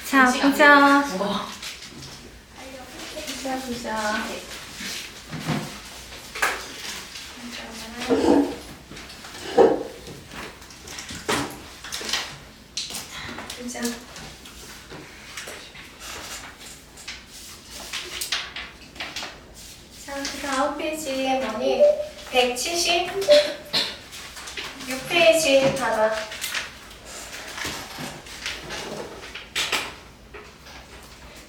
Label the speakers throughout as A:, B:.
A: 자, 보자.
B: 무거워.
A: 보자. 보자. 자, 그 다음 페이지에 뭐니? 176페이지 봐봐.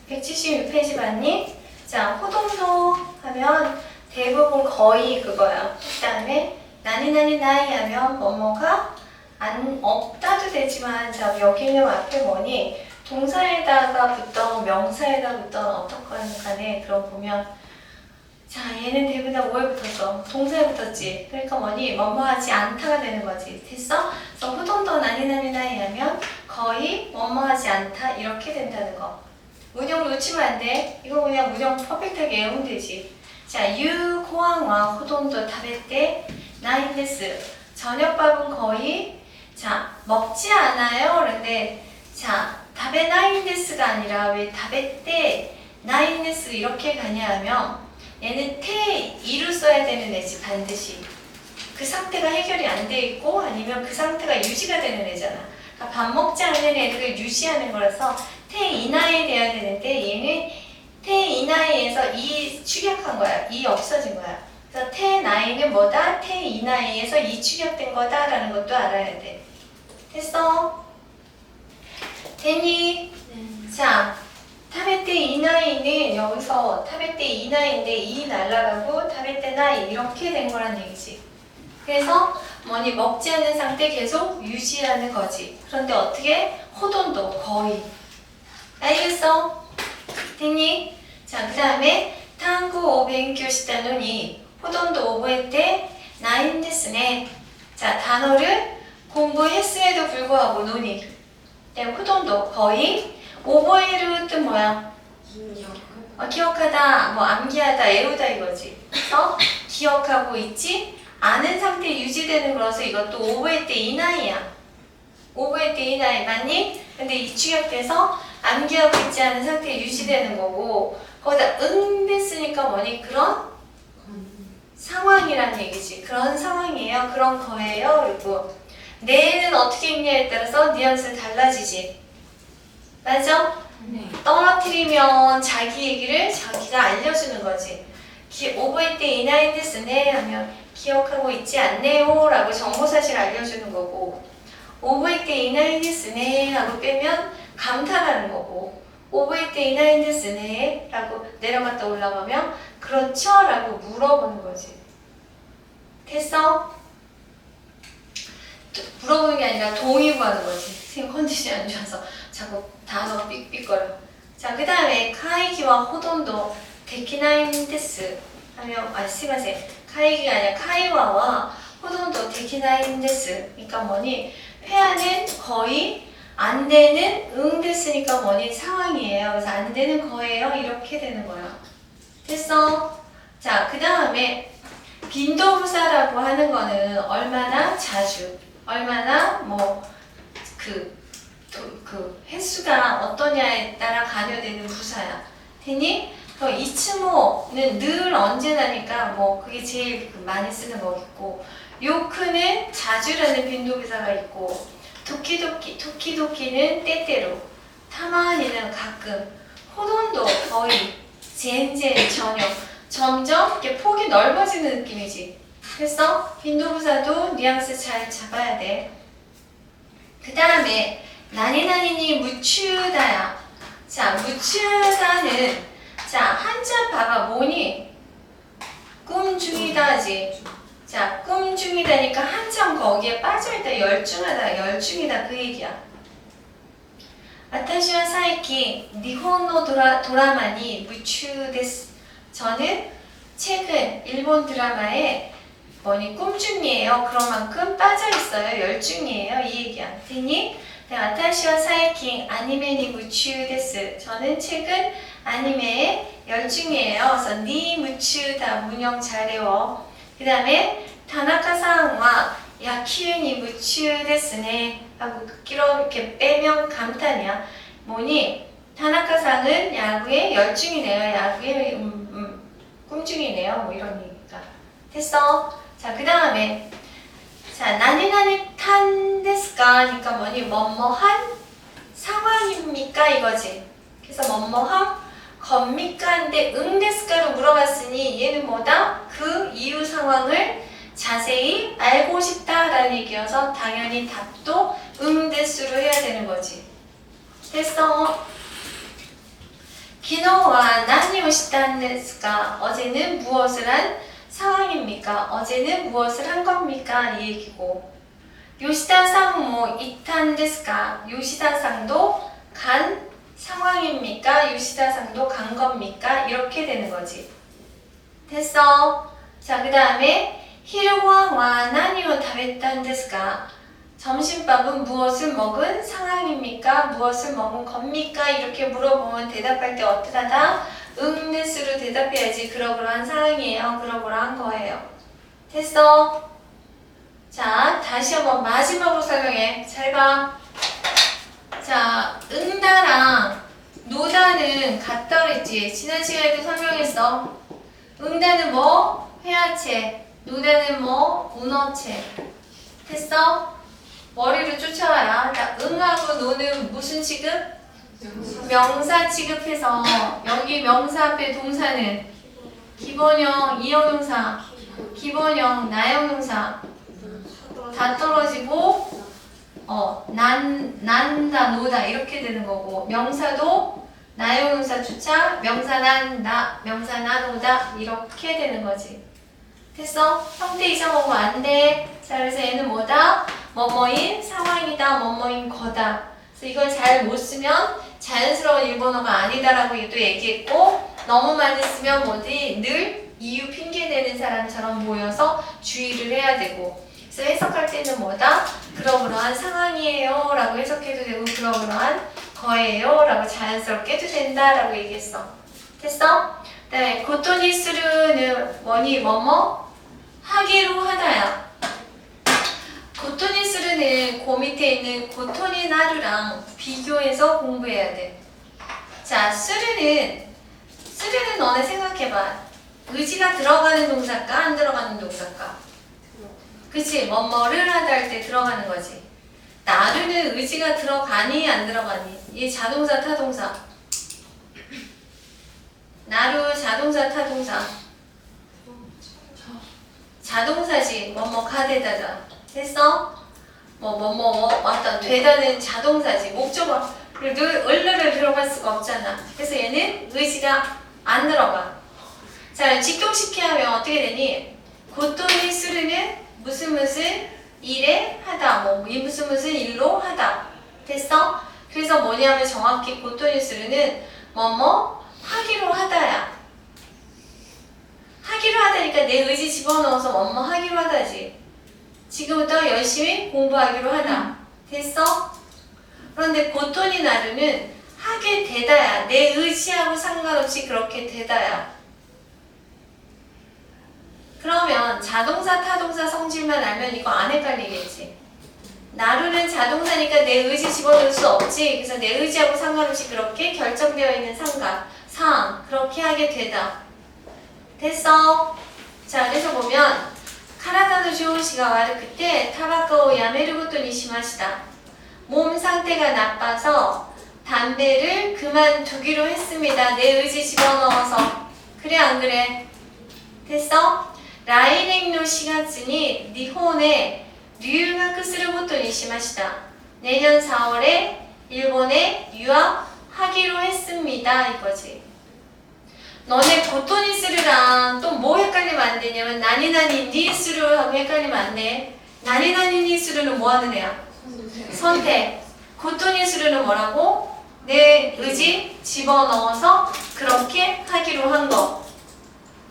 A: 176페이지 봤니? 자, 호동도 하면 대부분 거의 그거야. 그 다음에 나니 하면 뭐뭐가 없다도 되지만, 자, 여기는 앞에 뭐니? 동사에다가 붙던 명사에다 붙던 어떻건 간에 그럼 보면, 자, 얘는 대부분 다 뭐에 붙었어? 동사에 붙었지. 그러니까 뭐니? 뭐뭐하지 않다가 되는 거지. 됐어? 그래서 호동도 나니 하면 거의 뭐뭐하지 않다 이렇게 된다는 거. 문형 놓치면 안 돼. 이거 그냥 문형 퍼펙트하게 외우면 되지. 자, 유 고항와 호동도 타베떼 나인데스. 저녁밥은 거의 자 먹지 않아요. 그런데 자 타베 나인데스가 아니라 왜 타베떼 나인데스 이렇게 가냐 하면 얘는 태2로 써야 되는 애지 반드시. 그 상태가 해결이 안 돼 있고 아니면 그 상태가 유지가 되는 애잖아. 그러니까 밥 먹지 않는 애들을 유지하는 거라서 태이나에 돼야 되는데 얘는 태이나에에서 이 축약한 거야. 이 없어진 거야. 그래서 태나이는 뭐다? 태이나에에서 이 축약된 거다라는 것도 알아야 돼. 됐어? 됐니?
B: 네.
A: 자, 타베테 이나이는 여기서 타베테 이나이인데 이 날라가고 타베테 나이 이렇게 된 거란 얘기지. 그래서 뭐니 먹지 않는 상태 계속 유지하는 거지. 그런데 어떻게? 호돈도 거의. 알겠어? 됐니? 자, 그 다음에 탕구 오벤교 시다노니 호돈도 오보했대 나인데스네. 자, 단어를 공부했음에도 불구하고 노니. 호돈도 거의 오보에르 뜻 뭐야? 기억하다, 뭐 암기하다, 애우다 이거지. 그래서 기억하고 있지? 아는 상태 유지되는 거라서 이것도 오보에 때 이나이야. 오보에 때 이나이 맞니? 근데 이 축약돼서 암기하고 있지 않은 상태 유지되는 거고 거기다 됐으니까 뭐니? 그런 상황이란 얘기지. 그런 상황이에요. 그런 거예요. 그리고 내는 어떻게 읽냐에 따라서 뉘앙스는 달라지지. 맞아?
B: 네.
A: 떨어뜨리면 자기 얘기를 자기가 알려주는 거지. 오보에 때 이나인데스네 하면 기억하고 있지 않네요 라고 정보사실 알려주는 거고 오보에 때 이나인데스네 하고 빼면 감탄하는 거고 오보에 때 이나인데스네 라고 내려갔다 올라가면 그렇죠? 라고 물어보는 거지. 됐어? 물어보는 게 아니라 동의 구하는 거지. 지금 컨디션이 안 좋아서 자꾸 단어 삑삑거려. 자, 그 다음에 카이기와 호돈도 데키나인데스 하면 스미마세. 카이기가 아니라 카이와와 호돈도 데키나인데스. 그러니까 뭐니? 회화는 거의 안 되는 됐으니까 뭐니? 상황이에요. 그래서 안 되는 거예요. 이렇게 되는 거야. 됐어? 자, 그 다음에 빈도부사라고 하는 거는 얼마나 자주, 얼마나 그 횟수가 어떠냐에 따라 간여되는 부사야. 되니? 이츠모는 늘 언제나니까 뭐 그게 제일 많이 쓰는 거겠고 요크는 자주라는 빈도부사가 있고 도키도키는 때때로 타마니는 가끔 호돈도 거의 젠젠 저녁 점점 이렇게 폭이 넓어지는 느낌이지. 됐어? 빈도부사도 뉘앙스 잘 잡아야 돼. 그 다음에 나니나니니 무추다야. 자, 무추다는 자 한자 봐봐. 뭐니? 꿈 중이다지. 자, 꿈 중이다니까 한참 거기에 빠져있다. 열중하다. 열중이다. 그 얘기야. 아타시와 사이키 니혼노 도라마니 무추 데스. 저는 최근 일본 드라마에 뭐니 꿈중이에요. 그런 만큼 빠져있어요. 열중이에요. 이 얘기야. 됐니? 아타시와 사이킹 아니메니 무추 데스. 저는 최근 아니메에 열중이에요. 그래서 니 무추 다 문형 잘 외워. 그 다음에 타나카상과 야키유니 무추 데스네 하고 이렇게 빼면 감탄이야. 뭐니? 타나카상은 야구의 열중이네요. 야구의 꿈중이네요. 뭐 이런 얘기가. 됐어? 자, 그 다음에 자, 나니나니 탄 데스까? 그러니까 뭐니? 뭐뭐한 상황입니까? 이거지. 그래서 뭐뭐한 겁니까? 인데 데스까로 물어봤으니 얘는 뭐다? 그 이유 상황을 자세히 알고 싶다라는 얘기여서 당연히 답도 데스로 해야 되는 거지. 됐어? 기노와 나니をしたんですか? 어제는 무엇을 한 상황입니까? 어제는 무엇을 한 겁니까? 이 얘기고. 요시다상 뭐 이탄ですか? 요시다상도 간 상황입니까? 요시다상도 간 겁니까? 이렇게 되는 거지. 됐어? 자, 그 다음에 히르고한와 나니を食べたんですか? 점심밥은 무엇을 먹은 상황입니까? 무엇을 먹은 겁니까? 이렇게 물어보면 대답할 때 어떡하다? 데스로 대답해야지. 그러그러한 상황이에요. 그러그러한 거예요. 됐어? 자, 다시 한번 마지막으로 설명해. 잘 봐. 자, 응다랑 노다는 같다 그랬지. 지난 시간에도 설명했어. 응다는 뭐? 회화체. 노다는 뭐? 문어체. 됐어? 머리를 쫓아와라. 자, 응하고 노는 무슨 취급? 명사 취급해서 여기 명사 앞에 동사는 기본형 이형용사, 기본형 나형용사 다 떨어지고 난다 노다 이렇게 되는 거고 명사도 나형용사 주차 명사 난다 명사 나노다 이렇게 되는 거지. 됐어? 형태 이상 오고 안 돼. 자, 그래서 얘는 뭐다? 뭐뭐인 상황이다. 뭐뭐인 거다. 그래서 이걸 잘 못 쓰면 자연스러운 일본어가 아니다라고 또 얘기했고 너무 많이 쓰면 뭐지? 늘 이유 핑계 대는 사람처럼 보여서 주의를 해야 되고 그래서 해석할 때는 뭐다? 그러그러한 상황이에요 라고 해석해도 되고 그러그러한 거예요 라고 자연스럽게 해도 된다 라고 얘기했어. 됐어? 네, 고토니 스루는 뭐니? 뭐뭐? 하기로 하다야. 고토니 스루는 그 밑에 있는 고토니 나루랑 비교해서 공부해야 돼. 자, 스루는 너네 생각해봐. 의지가 들어가는 동사일까? 안 들어가는 동사일까? 그치? 뭐뭐를 하다 할 때 들어가는 거지. 나루는 의지가 들어가니 안 들어가니? 얘 자동사 타동사. 나루 자동사 타동사. 자동사지. 뭐뭐 가되다자. 됐어? 왔다 되다는 자동사지. 목적어를 늘 얼르를 들어갈 수가 없잖아. 그래서 얘는 의지가 안 들어가. 자, 직동시켜 하면 어떻게 되니? 고토니 스르는 무슨 일에 하다. 무슨 일로 하다. 됐어? 그래서 뭐냐면 정확히 고토니 스르는 뭐뭐 하기로 하다야. 하기로 하다니까 내 의지 집어넣어서 뭐뭐 하기로 하다지. 지금부터 열심히 공부하기로 하다. 됐어? 그런데 고토니 나루는 하게 되다야. 내 의지하고 상관없이 그렇게 되다야. 그러면 자동사, 타동사 성질만 알면 이거 안 헷갈리겠지. 나루는 자동사니까 내 의지 집어넣을 수 없지. 그래서 내 의지하고 상관없이 그렇게 결정되어 있는 상황 그렇게 하게 되다. 됐어? 자, 그래서 보면 카라다노 조시가 와르 그때 타바코를 야메르 고토니 시마시다. 몸 상태가 나빠서 담배를 그만두기로 했습니다. 내 의지 집어넣어서. 그래 안 그래? 됐어? 라이넥노 시가츠니 니혼에 류학을することにしました. 내년 4월에 일본에 유학하기로 했습니다. 이거지. 너네 고토니 스르랑 또 뭐 헷갈리면 안 되냐면 나니나니 니 스르하고 헷갈리면 안 돼. 나니나니 니 스르는 뭐 하는 애야? 선택. 고토니 스르는 뭐라고? 내 의지 집어넣어서 그렇게 하기로 한 거.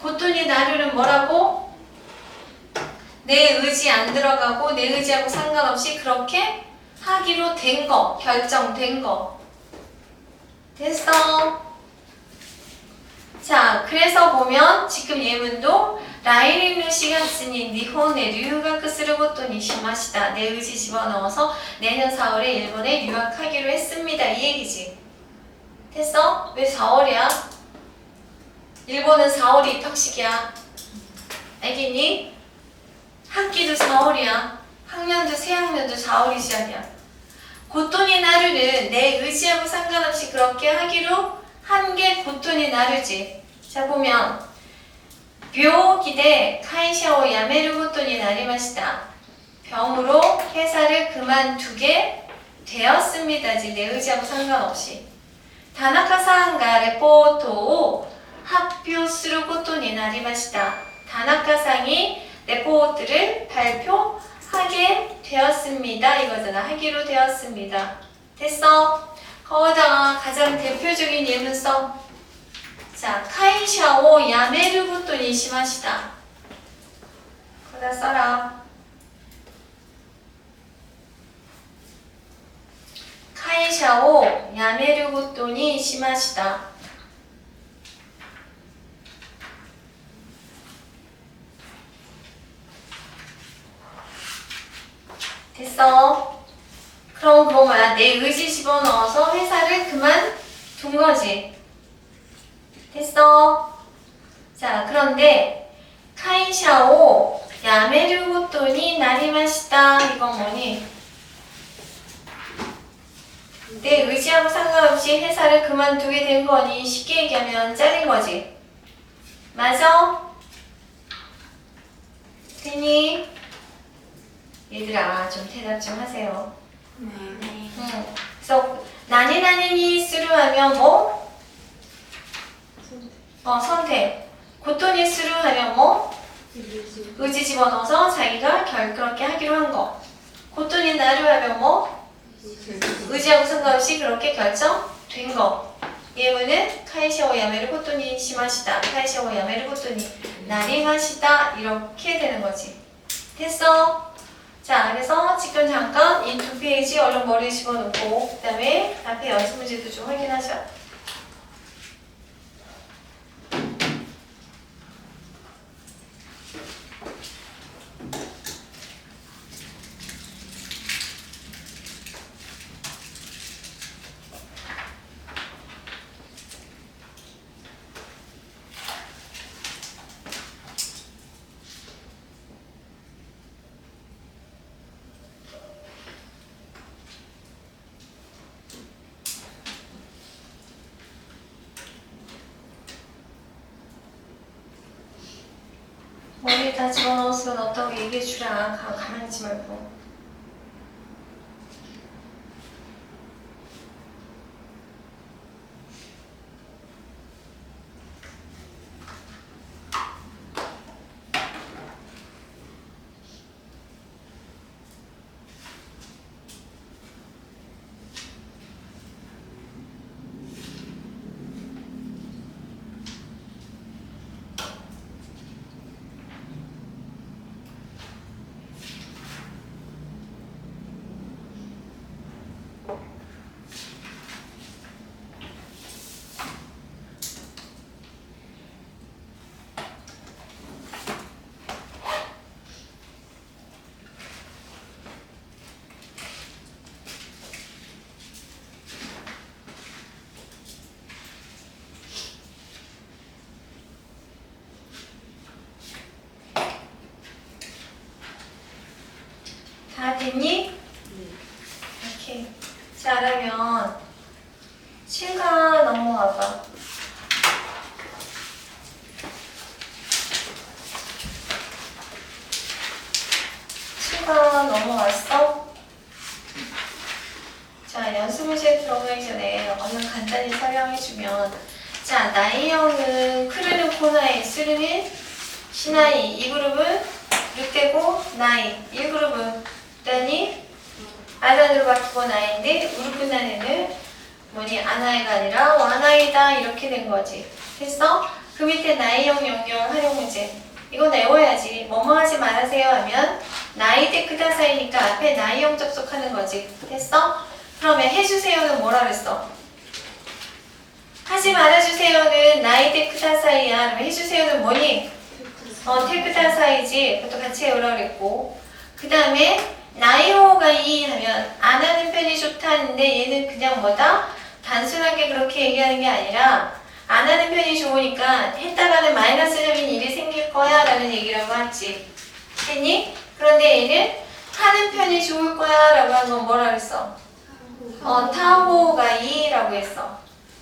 A: 고토니 나루는 뭐라고? 내 의지 안 들어가고 내 의지하고 상관없이 그렇게 하기로 된 거, 결정된 거. 됐어? 자, 그래서 보면 지금 예문도 라이리누 시가츠니 니혼에 류학을することにしました. 내 의지 집어넣어서 내년 4월에 일본에 유학하기로 했습니다. 이 얘기지. 됐어? 왜 4월이야? 일본은 4월이 입학식이야. 알겠니? 학기도 4월이야. 학년도 새학년도 4월이 시작이야. 고토니 나루는 내 의지하고 상관없이 그렇게 하기로 한 게 고토니 나루지. 자 보면 病気で会社を辞めることになりました. 병으로 회사를 그만두게 되었습니다지. 내 의지하고 상관없이. 다나카さんが 레포트を 発表することになりました. 다나카さん이 레포트를 발표하게 되었습니다. 이거잖아. 하기로 되었습니다. 됐어? 거기다가 가장 대표적인 예문 써. 자, 会社を辞めることにしました. 거기다 써라. 会社を辞めることにしました. 됐어? 그럼 그거 뭐야? 내 의지 집어넣어서 회사를 그만둔 거지. 됐어? 자, 그런데 会社を辞めることになりました. 이건 뭐니? 내 의지하고 상관없이 회사를 그만두게 된 거니. 쉽게 얘기하면 잘린 거지. 맞아? 되니? 얘들아, 좀 대답 좀 하세요.
B: 네.
A: 그래서 나니나니니 쓰루 하면 뭐? 선택. 고토니 쓰루 하면 뭐? 의지 집어넣어서 자기가 그렇게 하기로 한 거. 고토니 나루 하면 뭐? 의지하고 상관없이 그렇게 결정된 거. 예문은 会社を辞めることにしました. 会社を辞めることになりました. 이렇게 되는 거지. 됐어? 자, 그래서 지금 잠깐 이 두 페이지 얼른 머리에 집어넣고 그 다음에 앞에 연습 문제도 좀 확인하자. 머리에 다 집어넣었으면 어떤 얘기해주라. 가만히 있지 말고. 다 됐니?
B: 네.
A: 오케이. 자, 그러면 7가 넘어와봐. 넘어왔어? 자, 연습 문제 들어가기 전에 얼른 간단히 설명해주면, 자, 나이형은 크르는 코나이, 스르는 시나이. 이 그룹은 르테고 나이. 1그룹은 일단이 아단으로 바뀌고 나이인데 우르쿠나네는 뭐니 아나이가 아니라 와나이다 이렇게 된 거지. 됐어? 그 밑에 나이형 용렬 활용 문제. 이건 외워야지. 뭐뭐 하지 말아세요 하면 나이대 크다사이니까 앞에 나이형 접속하는 거지. 됐어? 그러면 해주세요는 뭐라 그랬어? 하지 말아주세요는 나이대 크다사이야. 그러면 해주세요는 뭐니? 테크다사이지. 그것도 같이 외우라 그랬고. 그 다음에 나이호가 이 하면 안 하는 편이 좋다는데 얘는 그냥 뭐다? 단순하게 그렇게 얘기하는 게 아니라 안 하는 편이 좋으니까 했다가는 마이너스적인 일이 생길 거야 라는 얘기라고 했지. 했니? 그런데 얘는 하는 편이 좋을 거야 라고 한 건 뭐라 그랬어? 타호가이라고 했어.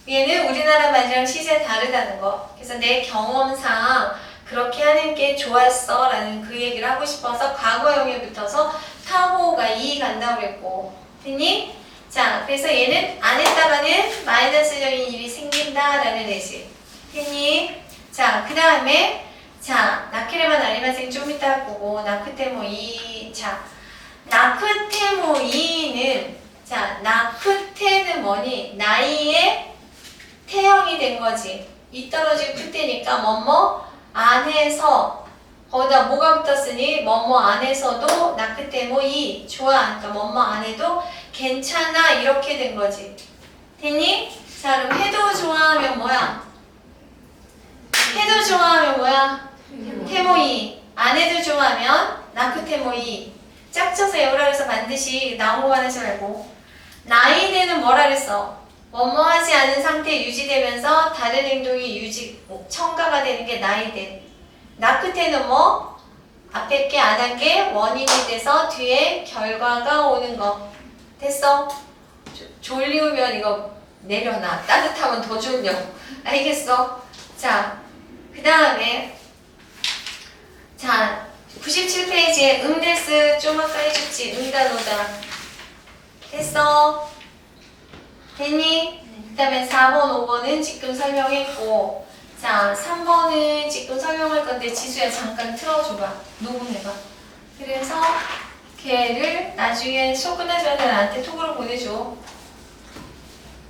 A: 얘는 우리나라 말이랑 시제 다르다는 거. 그래서 내 경험상 그렇게 하는 게 좋았어 라는 그 얘기를 하고 싶어서 과거형에 붙어서 타호가이 간다고 그랬고. 됐니? 자, 그래서 얘는 안 했다가는 마이너스적인 일이 생긴다라는 의지. 됐니? 자, 그 다음에 자, 나케레바 나리마생 좀 이따 할 거고 나크테모이. 자, 나크테모이는 자, 나크테는 뭐니? 나이에 태형이 된 거지. 이 떨어지고 크테니까 뭐뭐 안에서 거기다 뭐가 붙었으니 뭐뭐 안에서도 나크테모이 좋아. 그러니까 뭐뭐 안에도 괜찮아 이렇게 된 거지. 됐니? 자, 그럼 해도 좋아하면 뭐야? 해도 좋아하면 뭐야? 테모이. 안 해도 좋아하면 나크테모이. 짝져서 외우라 그래서 반드시 나온 거만 하지 말고. 나이네는 뭐라 그랬어? 뭐뭐 하지 않은 상태 유지되면서 다른 행동이 첨가가 되는 게 나이대. 나크테는 뭐? 앞에 게 안 한 게 원인이 돼서 뒤에 결과가 오는 거. 됐어? 졸리우면 이거 내려놔. 따뜻하면 더 졸려. 알겠어? 자, 그 다음에 자 97페이지에 응데스 좀 아까 해줬지. 응다노다. 됐어? 됐니? 그 다음에 4번, 5번은 지금 설명했고 자 3번은 지금 설명할 건데 지수야 잠깐 틀어줘봐. 녹음해봐. 그래서 걔를 나중에 수업 끝나자마자 나한테 톡으로 보내줘.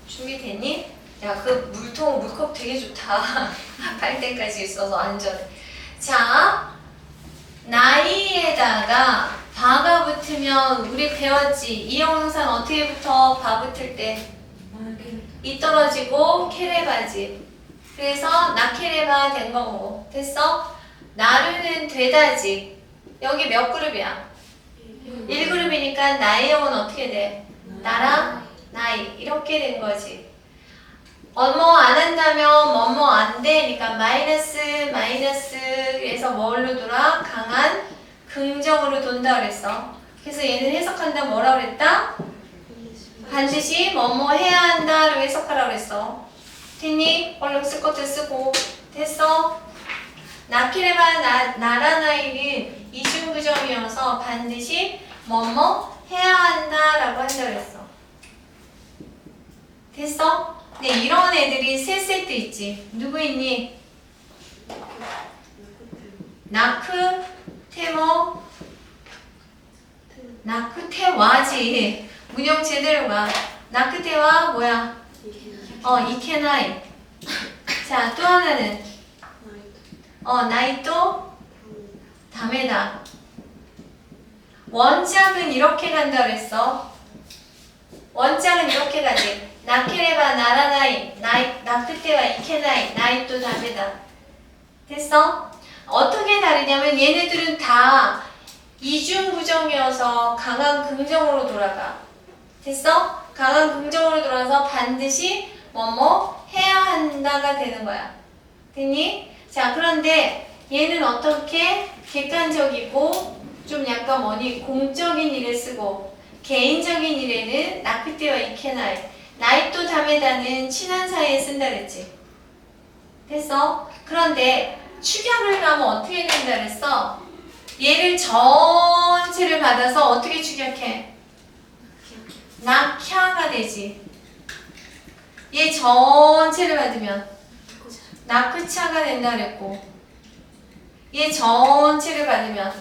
A: 준비됐니? 야, 그 물컵 되게 좋다. 팔 때까지 있어서 안전해. 자, 나이에다가 바가 붙으면 우리 배웠지? 이 형용사는 어떻게 붙어? 바 붙을 때. 이 떨어지고 케레바지. 그래서 나케레바 된 거고. 됐어? 나르는 되다지. 여기 몇 그룹이야? 1그룹이니까 나의 형은 어떻게 돼? 나랑 나이 이렇게 된 거지. 뭐뭐 안 한다면 뭐뭐 안 돼. 그러니까 마이너스 그래서 뭘로 돌아? 강한 긍정으로 돈다 그랬어. 그래서 얘는 해석한다 뭐라 그랬다? 반드시 뭐뭐 해야 한다라고 해석하라고 그랬어. 됐니? 얼른 쓸 것들 쓰고. 됐어? 나키레바 나라나이는 이중구점이어서 반드시 뭐뭐 해야 한다라고 한다 그랬어. 됐어? 네, 이런 애들이 세 세트 있지. 누구 있니? 나크, 테모, 나크, 테와지. 문형 제대로 가. 나크, 테와 뭐야? 이케나이. 자, 또 하나는 나이또 다메다. 원장은 이렇게 간다 그랬어. 원장은 이렇게 가지. 나케레바 나라나이, 나크테와 이케나이, 나이또 다메다. 됐어? 어떻게 다르냐면 얘네들은 다 이중부정이어서 강한 긍정으로 돌아가. 됐어? 강한 긍정으로 돌아서 반드시 뭐뭐 해야 한다가 되는 거야. 됐니? 자, 그런데 얘는 어떻게 객관적이고 좀 약간 공적인 일에 쓰고 개인적인 일에는 나크테와 이케나이, 나이또 다메다는 친한 사이에 쓴다 그랬지. 됐어? 그런데 축약을 가면 어떻게 된다 그랬어? 얘를 전체를 받아서 어떻게 축약해? 낙캬가 되지. 얘 전체를 받으면 나크차가 된다 그랬고 얘 전체를 받으면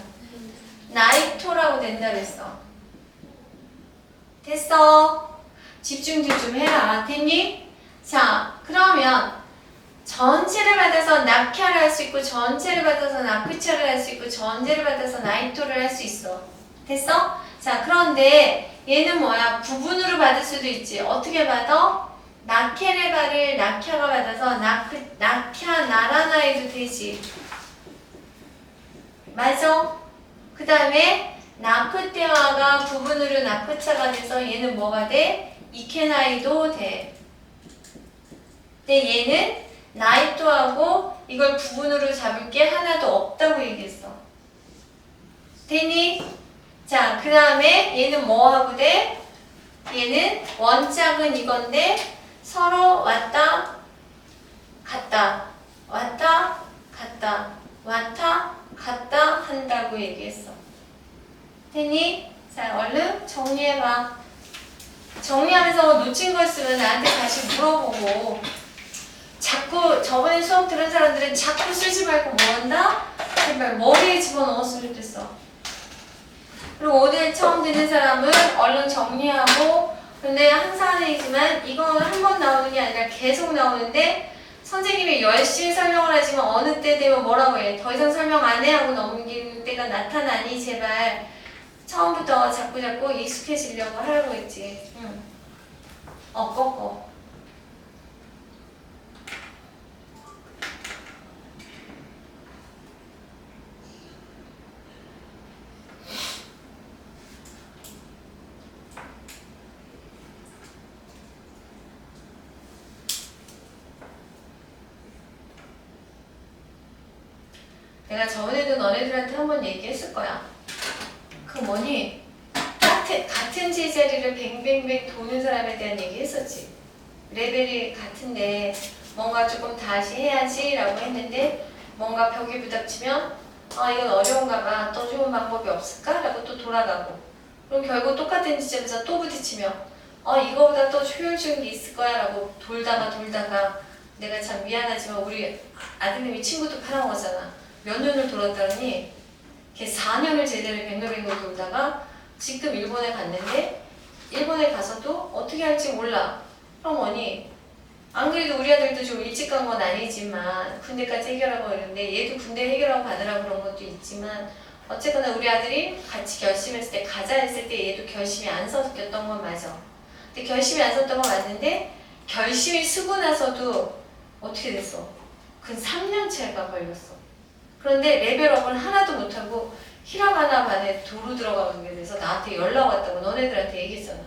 A: 나이토라고 된다 그랬어. 됐어? 집중 좀 해라. 됐니? 자, 그러면 전체를 받아서 낙캬를 할 수 있고 전체를 받아서 나크차를 할 수 있고 전체를 받아서 나이토를 할 수 있어. 됐어? 자, 그런데 얘는 뭐야? 부분으로 받을 수도 있지. 어떻게 받아? 나케레바를 낙캬가 받아서 낙캬 나라나에도 되지. 맞아? 그 다음에 나크테와가 부분으로 나크차가 돼서 얘는 뭐가 돼? 이케나이도 돼. 근데 얘는 night하고 이걸 부분으로 잡을 게 하나도 없다고 얘기했어. 됐니? 자, 그 다음에 얘는 뭐하고 돼? 얘는 원짝은 이건데 서로 왔다 갔다 왔다 갔다 왔다 갔다 한다고 얘기했어. 됐니? 자, 얼른 정리해봐. 정리하면서 놓친 거 있으면 나한테 다시 물어보고. 자꾸 저번에 수업 들은 사람들은 자꾸 쓰지 말고 뭐 한다? 제발 머리에 집어넣었으면 됐어. 그리고 오늘 처음 듣는 사람은 얼른 정리하고. 근데 항상 하는 얘기지만 이건 한 번 나오는 게 아니라 계속 나오는데 선생님이 열심히 설명을 하지만 어느 때 되면 뭐라고 해? 더 이상 설명 안 해 하고 넘기는 때가 나타나니 제발 처음부터 자꾸 익숙해지려고 하라고 했지. 응. 꺾어. 내가 저번에도 너네들한테 한번 얘기했을 거야. 그 뭐니? 같은 제자리를 뱅뱅뱅 도는 사람에 대한 얘기 했었지. 레벨이 같은데 뭔가 조금 다시 해야지 라고 했는데 뭔가 벽에 부닥치면 이건 어려운가 봐. 더 좋은 방법이 없을까? 라고 또 돌아가고 그럼 결국 똑같은 지점에서 또 부딪히며 이거보다 더 효율적인 게 있을 거야 라고 돌다가 내가 참 미안하지만 우리 아드님이 친구도 파란 거잖아. 몇 년을 돌았다니 걔 4년을 제자를 뱅글뱅글 돌다가 지금 일본에 갔는데 일본에 가서도 어떻게 할지 몰라. 그럼 뭐니? 안 그래도 우리 아들도 좀 일찍 간 건 아니지만 군대까지 해결하고 이러는데 얘도 군대 해결하고 가느라 그런 것도 있지만 어쨌거나 우리 아들이 같이 결심했을 때 가자 했을 때 얘도 결심이 안 섰던 건 맞아. 근데 결심이 안 섰던 건 맞는데 결심이 쓰고 나서도 어떻게 됐어? 근 3년째가 걸렸어. 그런데 레벨업을 하나도 못하고 히라가나 반에 도로 들어가게 돼서 나한테 연락 왔다고 너네들한테 얘기했잖아.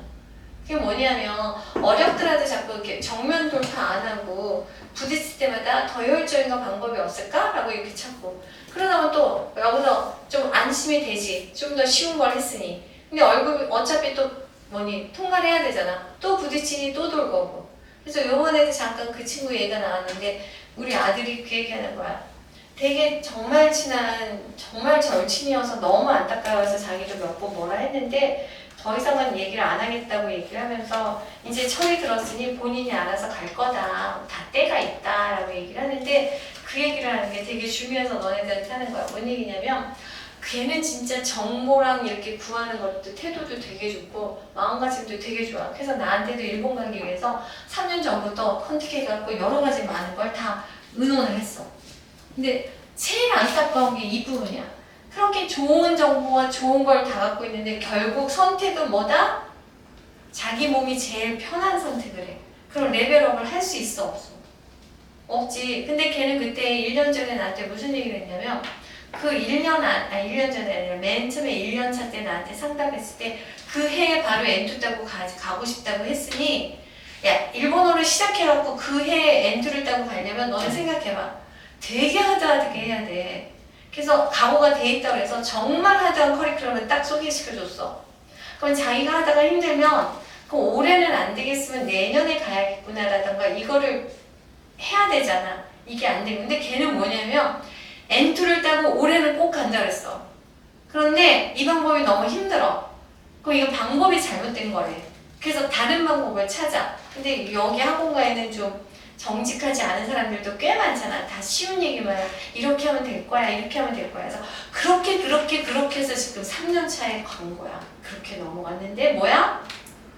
A: 그게 뭐냐면 어렵더라도 자꾸 이렇게 정면 돌파 안 하고 부딪힐 때마다 더 효율적인 방법이 없을까? 라고 이렇게 찾고 그러다 보면 또 여기서 좀 안심이 되지. 좀 더 쉬운 걸 했으니. 근데 얼굴 어차피 또 뭐니 통과를 해야 되잖아. 또 부딪히니 또 돌 거고. 그래서 요번에도 잠깐 그 친구 얘기가 나왔는데 우리 아들이 그 얘기하는 거야. 되게 정말 친한 정말 절친이어서 너무 안타까워서 자기도 몇 번 뭐라 했는데 더 이상은 얘기를 안 하겠다고 얘기를 하면서 이제 철이 들었으니 본인이 알아서 갈 거다. 다 때가 있다 라고 얘기를 하는데 그 얘기를 하는 게 되게 중요해서 너네들한테 하는 거야. 뭔 얘기냐면 걔는 진짜 정보랑 이렇게 구하는 것도 태도도 되게 좋고 마음가짐도 되게 좋아. 그래서 나한테도 일본 가기 위해서 3년 전부터 컨택해갖고 여러 가지 많은 걸 다 의논을 했어. 근데 제일 안타까운 게 이 부분이야. 그렇게 좋은 정보와 좋은 걸 다 갖고 있는데 결국 선택은 뭐다? 자기 몸이 제일 편한 선택을 해. 그럼 레벨업을 할 수 있어 없어? 없지. 근데 걔는 그때 1년 전에 나한테 무슨 얘기를 했냐면 그 1년 전에 아니라 맨 처음에 1년차 때 나한테 상담했을 때 그 해에 바로 N2 따고 가고 싶다고 했으니 야 일본어를 시작해갖고 그 해에 N2를 따고 가려면 너는 생각해봐. 되게 하드하게 해야 돼. 그래서 각오가 돼 있다고 해서 정말 하드한 커리큘럼을 딱 소개시켜줬어. 그럼 자기가 하다가 힘들면 그 올해는 안 되겠으면 내년에 가야겠구나라던가 이거를 해야 되잖아. 이게 안 되고. 근데 걔는 뭐냐면 N2를 따고 올해는 꼭 간다 그랬어. 그런데 이 방법이 너무 힘들어. 그럼 이거 방법이 잘못된 거래. 그래서 다른 방법을 찾아. 근데 여기 학원가에는 좀 정직하지 않은 사람들도 꽤 많잖아. 다 쉬운 얘기만 이렇게 하면 될 거야. 이렇게 하면 될 거야. 그래서 그렇게 해서 지금 3년 차에 간 거야. 그렇게 넘어갔는데 뭐야?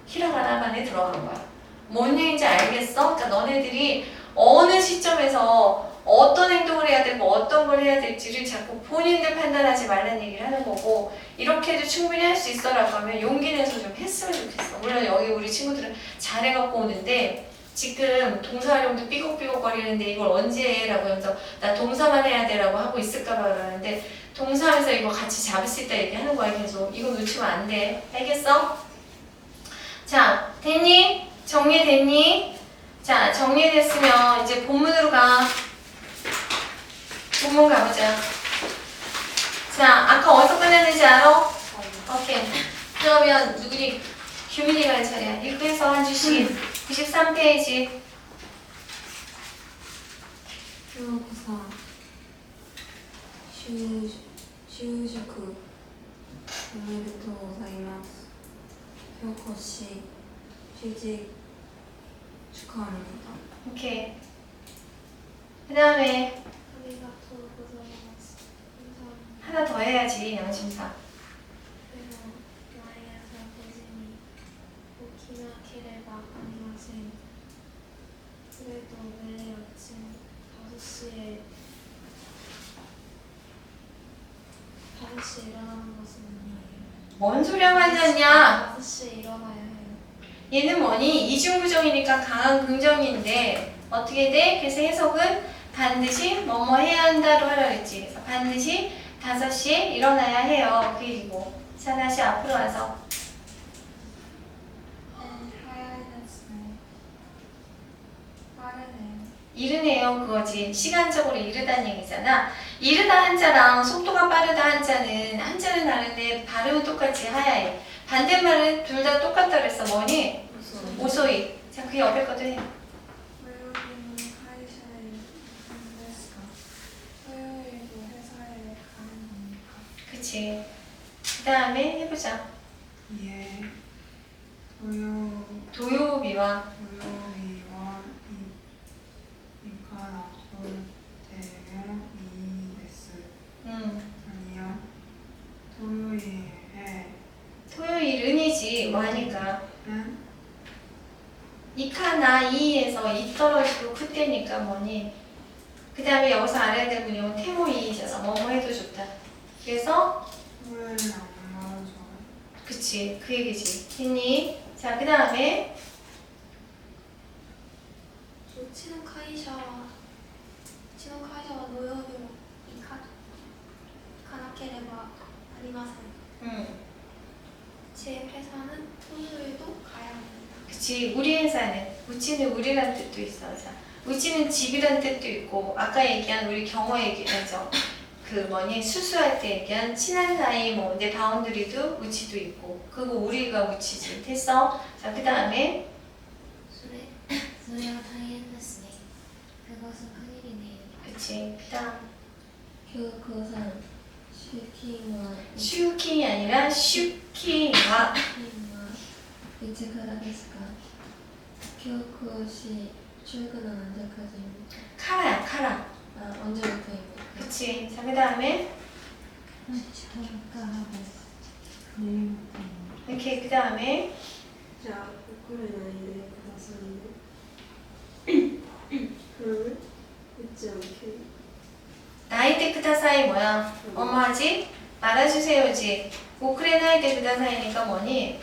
A: 히라가나반에 들어간 거야. 뭔 얘기인지 알겠어? 그러니까 너네들이 어느 시점에서 어떤 행동을 해야 되고 어떤 걸 해야 될지를 자꾸 본인들 판단하지 말라는 얘기를 하는 거고 이렇게 해도 충분히 할 수 있어 라고 하면 용기 내서 좀 했으면 좋겠어. 물론 여기 우리 친구들은 잘해갖고 오는데 지금 동사 활용도 삐걱삐걱 거리는데 이걸 언제 해? 라고 하면서 나 동사만 해야 돼 라고 하고 있을까 봐 그러는데 동사하면서 이거 같이 잡을 수 있다 얘기하는 거야. 계속 이거 놓치면 안 돼. 알겠어? 자, 됐니? 정리됐니? 자, 정리됐으면 이제 본문으로 가. 본문 가보자. 자, 아까 어디서 끝냈는지 알아? 오케이. 그러면 누구니? 규민이가 할 차례야. 읽고해서 한 주씩. 93페이지.
B: 京子さん就職おめでとうございます京子씨 취직 축하합니다.
A: 오케이. 그 다음에
B: ありがとうございます감사합니다.
A: 하나 더 해야지, 양심상.
B: でも毎朝5時に起きなければなりません 그래도 매일 아침 5시에 일어나는 것은 아니에요.
A: 뭔 소리 하고 앉았냐?
B: 5시에 일어나야 해요.
A: 얘는 뭐니? 이중부정이니까 강한 긍정인데 어떻게 돼? 그래서 해석은 반드시 뭐뭐 해야 한다로 하라 그랬지. 그래서 반드시 5시에 일어나야 해요. 그 얘기고. 자, 다시 앞으로 와서.
B: 빠르네요.
A: 이르네요 그거지. 시간적으로 이르다는 얘기잖아. 이르다 한자랑 속도가 빠르다 한자는 다른데 발음은 똑같이 하야해. 반대말은 둘 다 똑같다 그랬어. 뭐니? 오소이. 자, 그 옆에 것도 해.
B: 토요일은 회사에 가는 데스까? 토요일도 회사에 가는 겁니까?
A: 그치. 그 다음에 해보자.
C: 예,
A: 도요비와
C: 도요비와 이카라토 대명 이데스. 아니요, 토요일에
A: 토요일은이지 뭐 하니까.
C: 는
A: 이카나 이에서 이 떨어지고 그때니까 뭐니. 그 다음에 여기서 알아야 될 분이 태모 이이잖아. 뭐뭐 해도 좋다. 그래서
C: 토요일은 안 맞아요.
A: 그치 그 얘기지. 됐니? 자, 그 다음에
B: うちの会社は土曜日も行かなければなりません. 제 회사는 토요일도 가야 합니다.
A: 그치 우리 회사는 우치는 우리란 뜻도 있어. 자, 우치는 집이란 뜻도 있고 아까 얘기한 우리 경호 얘기하죠. 그 뭐니 수수할 때 얘기한 친한 사이 뭐 내 바운드리도 우치도 있고 그거 우리가 우치지. 됐어? 자, 그 다음에
B: それは大変ですね. 그것은 큰일이네요.
A: 그치 그 다음
B: 교육고산 슈킹과
A: 슈킹이 아니라 슈킹아.
B: いつからですか? 교육고시 출근은 언제까지입니까?
A: 카라야 카라.
B: 아, 언제부터입니까?
A: 그치. 자, 그 다음에 이렇게 그 다음에
B: じゃあ、遅れないでくださいね. It's okay.
A: 나이테 크다사이 뭐야? 뭐뭐하지? 말아주세요지. 오크레나이테 크다사이니까 뭐니?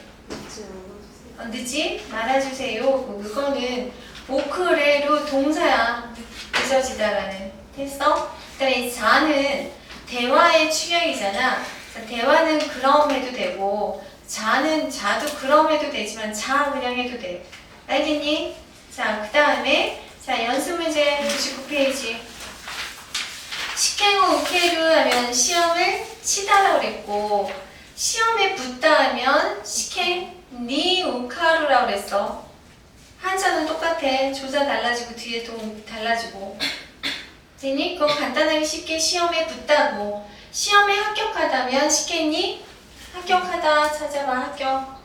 A: 늦지? 말아주세요. 그거는 오크레로 동사야. 늦어지다라는. 됐어? 그다음에 자는 대화의 축약이잖아. 대화는 그럼 해도 되고 자는 자도 그럼 해도 되지만 자 그냥 해도 돼. 알겠니? 자, 그 다음에 자 연습 문제 99페이지. 시행후 우케루 하면 시험을 치다라고 그랬고 시험에 붙다 하면 시행 니 우카루라고 그랬어. 한자는 똑같아. 조자 달라지고 뒤에 동 달라지고. 되니? 그거 간단하게 쉽게 시험에 붙다고. 시험에 합격하다면 시행니 합격하다 찾아봐. 합격.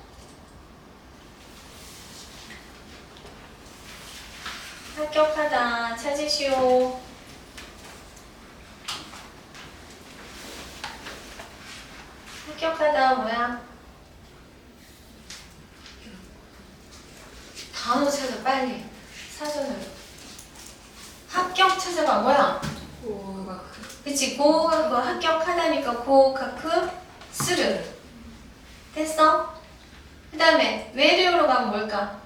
A: 합격하다 찾으시오. 합격하다 뭐야? 단어 찾아 빨리. 사전으로. 합격 찾아봐 뭐야? 그치 고가쿠 합격하다니까 고가쿠 스르. 됐어? 그 다음에 외래어로 가면 뭘까?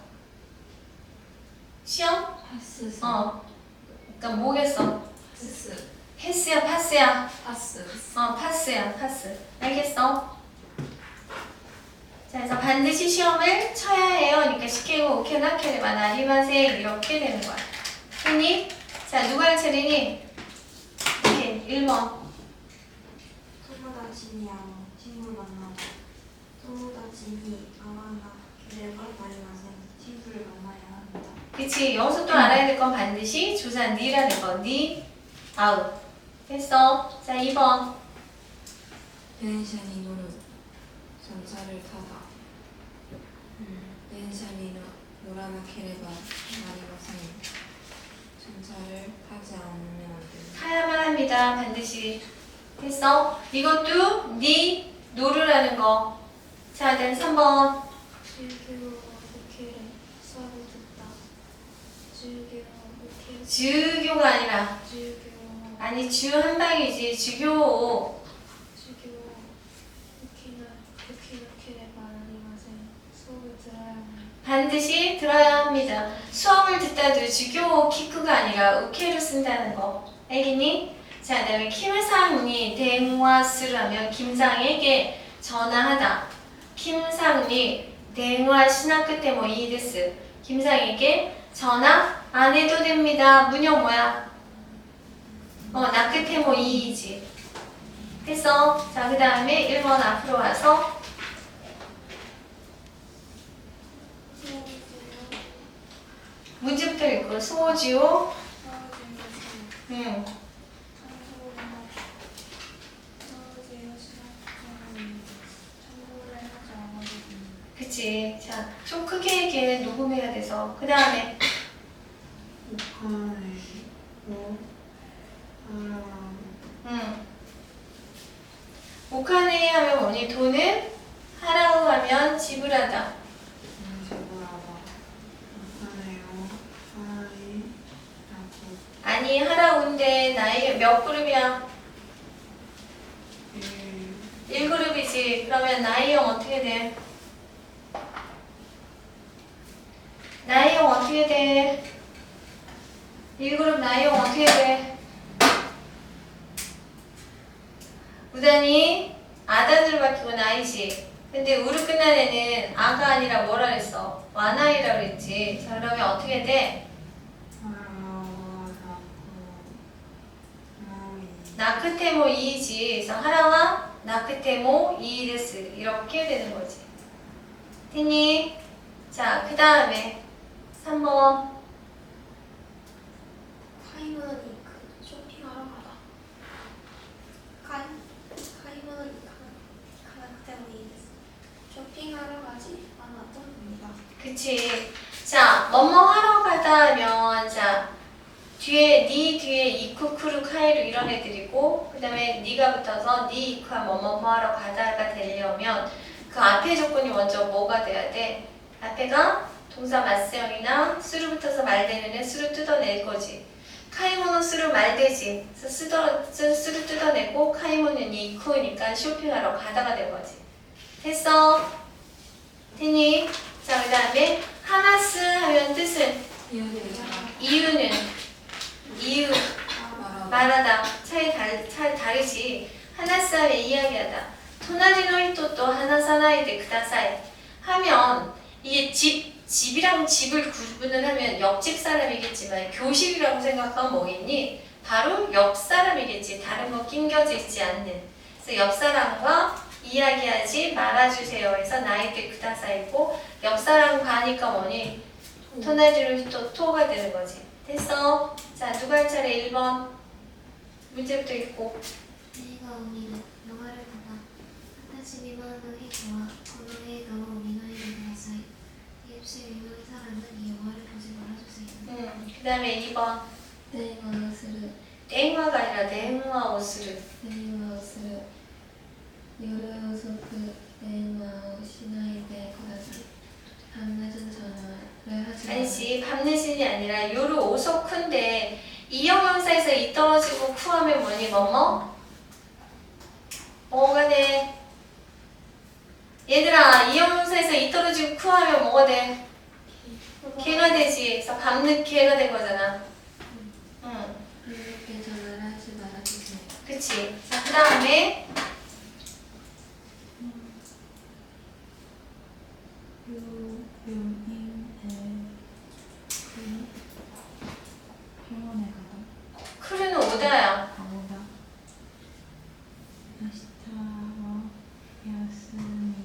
A: 시험?
B: 패스.
A: 그러니까 뭐겠어?
B: 패스.
A: 패스야 파스야?
B: 파스.
A: 파스야 파스. 알겠어? 자 자, 그래서 반드시 시험을 쳐야 해요. 그러니까 시키고 오케나 케레바 나리마세 이렇게 되는 거야. 됐니? 자, 누가 할 차례니? 오케이, 1번.
B: 友達に会う친구 만나다 友達に会わなければなりません 친구를 만나야 합니다.
A: 그치, 여기서 또 알아야 될 건 반드시 조사 니라는 거. 니, 아웃. 됐어. 자, 2번.
B: 電車に乗る 전차를 타다 電車に乗らなければなりません 전차를 타지 않으면 안 됩니다.
A: 타야만 합니다. 반드시. 됐어? 이것도 니, 노르라는 거. 자, 다음 3번.
B: 주교 오케를 수업을 듣다. 주교 오케
A: 주교가 아니라.
B: 주교
A: 아니, 주 한 방이지. 주교.
B: 주교 오케레바 나리마센 수업을 들어야 합니다.
A: 반드시 들어야 합니다. 수업을 듣다도 주교 키크가 아니라 우케를 쓴다는 거. 알겠니? 자, 그 다음에 김상이 대화스를 하면 김상에게 전화하다. 김상이 대화 신화 끝에 뭐 이데스. 김상에게 전화 안 해도 됩니다. 문형 뭐야? 나 끝에 뭐 이이지. 됐어? 자, 그 다음에 1번 앞으로 와서 문제부터 읽고 소지오. 그치. 자, 좀 크게 얘기해. 녹음해야 돼서. 그 다음에
C: 북한에
A: 오카네 하면 뭐니? 돈은 하라고 하면 지불하다. 아니, 하라고인데 나이 몇 그룹이야? 1그룹이지. 그러면 나이형 어떻게 돼? 나이형 어떻게 돼? 1그룹 나이형 어떻게 돼? 무단히 아단으로 바뀌고 나이지. 근데 우르 끝난 애는 아가 아니라 뭐라 그랬어? 와나이라 그랬지. 자, 그러면 어떻게 돼? 나크테모 이이지. 그래서 하라와 나크테모 이이데스. 이렇게 되는 거지. 됐니? 자, 그 다음에 3번.
B: 카이모니 쇼핑하러 가다. 카이모니 가나 때문에 쇼핑하러 가지 않아도 됩니다.
A: 그치. 자, 뭐뭐 하러 가다 하면, 자, 니 뒤에 이쿠, 쿠루, 카이루 이런 애들이고, 그 다음에 니가 붙어서 니, 이쿠와 뭐뭐 하러 가다가 되려면 그 앞에 조건이 먼저 뭐가 돼야 돼? 앞에가 동사 맞세형이나 수루 붙어서 말되는 애 수루 뜯어낼 거지. 카이모노 수루 말되지. 그래서 수루 뜯어내고 카이모는 이쿠니까 쇼핑하러 가다가 된 거지. 됐어? 됐니? 자, 그 다음에 하마스 하면 뜻은 이유는 이유 말하다 차이 다르지. 하나스 하면 이야기하다. 토나리노 히토또 하나사나이데 그다사이 하면 이게 집이랑 집을 구분을 하면 옆집 사람이겠지만 교실이라고 생각하면 뭐겠니? 바로 옆 사람이겠지. 다른 거 낑겨져 있지 않는. 그래서 옆 사람과 이야기하지 말아주세요. 해서 나이데 그다사이고 옆 사람과 하니까 뭐니? 토나리노 히토토가 되는 거지. 됐어? 자, 누가 할 차례 1번 문제부터 읽고.
B: 映画を見る逃れ方私未満の人はこの映画を見ないでください 입시 유명한 사람은 이 영화를 보지 말아주세요.
A: 그 다음에 2번
B: 대화를する
A: 대화가 아니라 대화をする
B: 대화를 する夜遅く電話をしないでください 밤늦은 전화를 하지 마세요.
A: 아니지 밤늦은이 아니라 요르 오소쿤데 이형용사에서 이 떨어지고 쿠하면 뭐니 뭐뭐? 뭐가 돼? 얘들아 이형용사에서 이 떨어지고 쿠하면 뭐가 돼? 개가 되지. 그래서 밤늦게가 된 거잖아.
B: 늦게 전화를 하지 말아주세요.
A: 그치. 자, 그 다음에
B: 병원에 가.